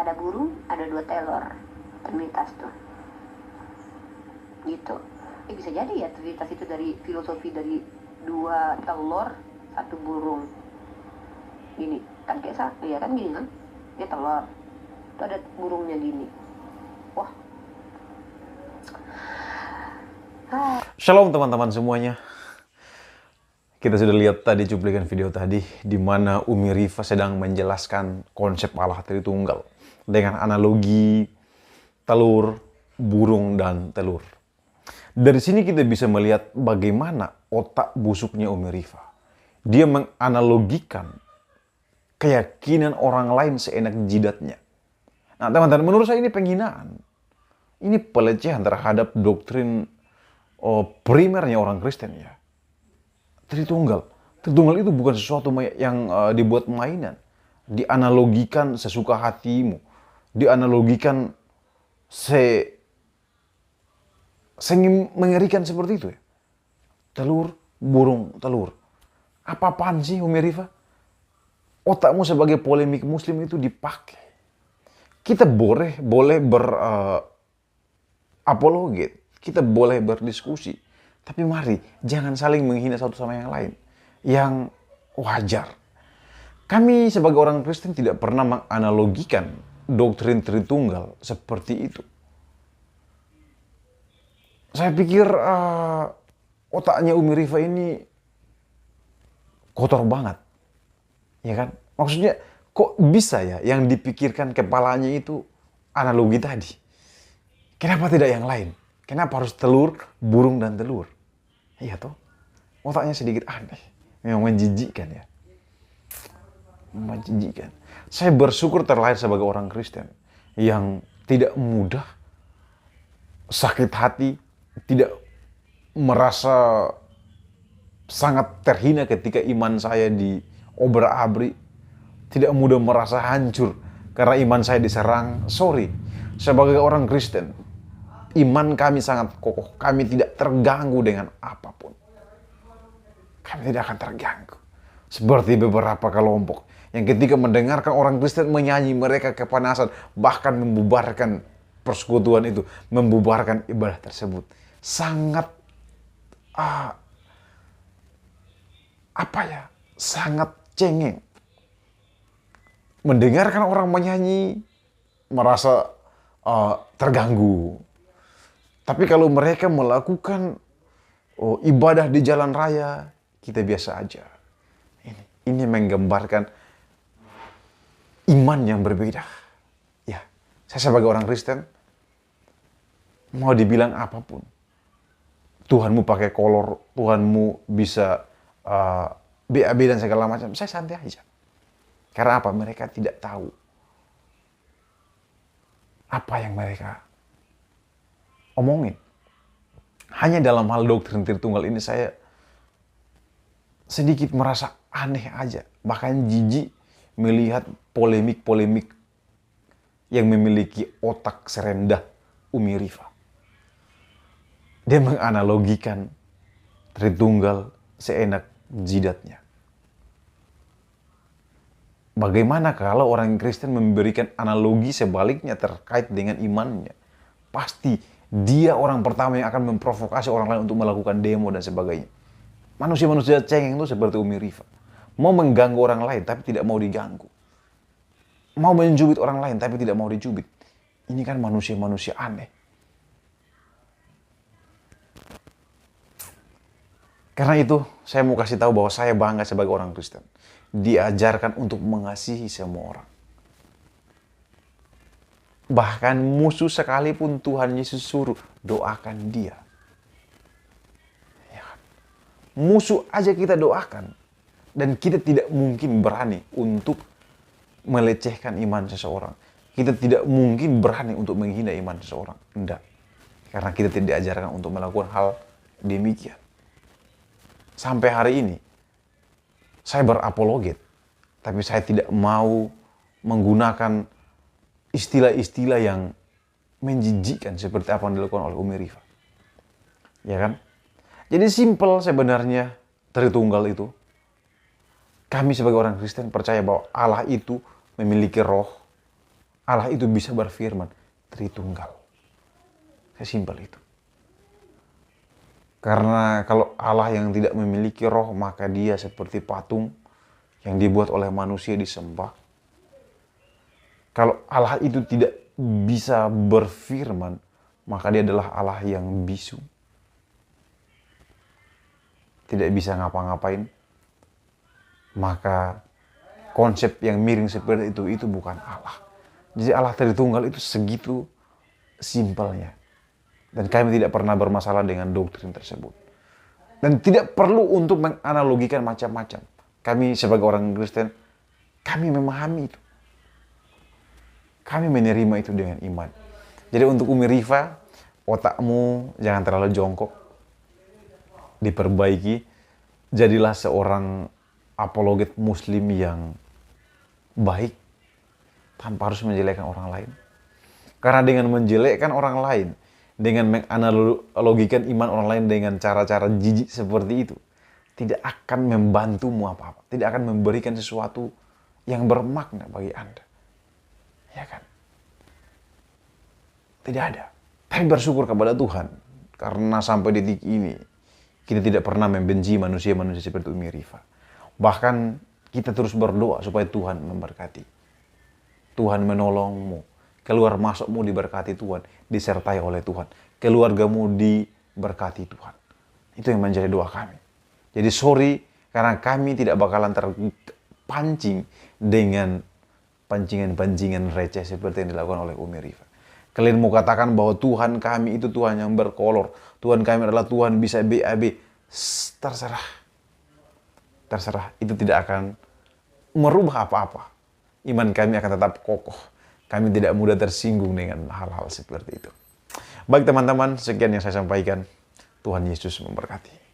ada burung, ada 2 telur. Trinitas tuh. Gitu. Bisa jadi ya Trinitas itu dari filosofi dari 2 telur, 1 burung. Gini, kan kayak satu ya kan gini kan? Dia telur. Itu ada burungnya gini. Wah. Shalom teman-teman semuanya. Kita sudah lihat tadi cuplikan video tadi di mana Umi Rifa sedang menjelaskan konsep Allah Tritunggal dengan analogi telur, burung, dan telur. Dari sini kita bisa melihat bagaimana otak busuknya Umi Rifa. Dia menganalogikan keyakinan orang lain seenak jidatnya. Nah teman-teman, menurut saya ini penghinaan. Ini pelecehan terhadap doktrin primernya orang Kristen ya. Tritunggal. Tritunggal itu bukan sesuatu yang dibuat mainan. Dianalogikan sesuka hatimu. Dianalogikan mengerikan seperti itu ya. Telur, burung, telur. Apa-apaan sih Umi Rifa? Otakmu sebagai polemik muslim itu dipakai. Kita boleh apologet. Kita boleh berdiskusi. Tapi mari, jangan saling menghina satu sama yang lain. Yang wajar. Kami sebagai orang Kristen tidak pernah menganalogikan doktrin Tritunggal seperti itu. Saya pikir otaknya Umi Rifa ini kotor banget. Ya kan? Maksudnya, kok bisa ya yang dipikirkan kepalanya itu analogi tadi? Kenapa tidak yang lain? Kenapa harus telur, burung, dan telur? Iya toh, otaknya sedikit aneh. Memang menjijikkan ya. Menjijikkan. Saya bersyukur terlahir sebagai orang Kristen yang tidak mudah sakit hati, tidak merasa sangat terhina ketika iman saya diobrak-abrik, tidak mudah merasa hancur karena iman saya diserang. Sorry, sebagai orang Kristen, iman kami sangat kokoh. Kami tidak terganggu dengan apapun. Kami tidak akan terganggu. Seperti beberapa kelompok yang ketika mendengarkan orang Kristen menyanyi, mereka kepanasan. Bahkan membubarkan persekutuan itu. Membubarkan ibadah tersebut. Sangat, sangat cengeng. Mendengarkan orang menyanyi, merasa terganggu. Tapi kalau mereka melakukan ibadah di jalan raya, kita biasa aja. Ini menggambarkan iman yang berbeda. Ya, saya sebagai orang Kristen, mau dibilang apapun. Tuhanmu pakai kolor, Tuhanmu bisa BAB dan segala macam. Saya santai aja. Karena apa? Mereka tidak tahu apa yang mereka omongin. Hanya dalam hal doktrin Tritunggal ini saya sedikit merasa aneh aja. Bahkan jijik melihat polemik-polemik yang memiliki otak serendah Umi Rifa. Dia menganalogikan Tritunggal seenak jidatnya. Bagaimana kalau orang Kristen memberikan analogi sebaliknya terkait dengan imannya? Pasti dia orang pertama yang akan memprovokasi orang lain untuk melakukan demo dan sebagainya. Manusia-manusia cengeng itu seperti Umi Rifa. Mau mengganggu orang lain tapi tidak mau diganggu. Mau mencubit orang lain tapi tidak mau dicubit. Ini kan manusia-manusia aneh. Karena itu saya mau kasih tahu bahwa saya bangga sebagai orang Kristen. Diajarkan untuk mengasihi semua orang. Bahkan musuh sekalipun Tuhan Yesus suruh, doakan dia. Ya kan? Musuh aja kita doakan. Dan kita tidak mungkin berani untuk melecehkan iman seseorang. Kita tidak mungkin berani untuk menghina iman seseorang. Tidak. Karena kita tidak diajarkan untuk melakukan hal demikian. Sampai hari ini, saya berapologet. Tapi saya tidak mau menggunakan istilah-istilah yang menjijikkan seperti apa yang dilakukan oleh Umi Rifa. Ya kan? Jadi simpel sebenarnya Tritunggal itu. Kami sebagai orang Kristen percaya bahwa Allah itu memiliki roh, Allah itu bisa berfirman, Tritunggal. Sesimpel itu. Karena kalau Allah yang tidak memiliki roh, maka dia seperti patung yang dibuat oleh manusia disembah. Kalau Allah itu tidak bisa berfirman, maka dia adalah Allah yang bisu. Tidak bisa ngapa-ngapain. Maka konsep yang miring seperti itu bukan Allah. Jadi Allah Tritunggal itu segitu simpelnya. Dan kami tidak pernah bermasalah dengan doktrin tersebut. Dan tidak perlu untuk menganalogikan macam-macam. Kami sebagai orang Kristen, kami memahami itu. Kami menerima itu dengan iman. Jadi untuk Umi Rifa, otakmu jangan terlalu jongkok. Diperbaiki. Jadilah seorang apologet muslim yang baik. Tanpa harus menjelekkan orang lain. Karena dengan menjelekkan orang lain, dengan menganalogikan iman orang lain dengan cara-cara jijik seperti itu, tidak akan membantumu apa-apa. Tidak akan memberikan sesuatu yang bermakna bagi Anda. Ya kan? Tidak ada. Tapi bersyukur kepada Tuhan. Karena sampai detik ini, kita tidak pernah membenci manusia-manusia seperti Umi Rifa. Bahkan kita terus berdoa supaya Tuhan memberkati. Tuhan menolongmu. Keluar masukmu diberkati Tuhan, disertai oleh Tuhan. Keluargamu diberkati Tuhan. Itu yang menjadi doa kami. Jadi sorry, karena kami tidak bakalan terpancing dengan pancingan-pancingan receh seperti yang dilakukan oleh Umi Rifa. Kalian mau katakan bahwa Tuhan kami itu Tuhan yang berkolor. Tuhan kami adalah Tuhan bisa BAB. Terserah. Terserah. Itu tidak akan merubah apa-apa. Iman kami akan tetap kokoh. Kami tidak mudah tersinggung dengan hal-hal seperti itu. Baik teman-teman, sekian yang saya sampaikan. Tuhan Yesus memberkati.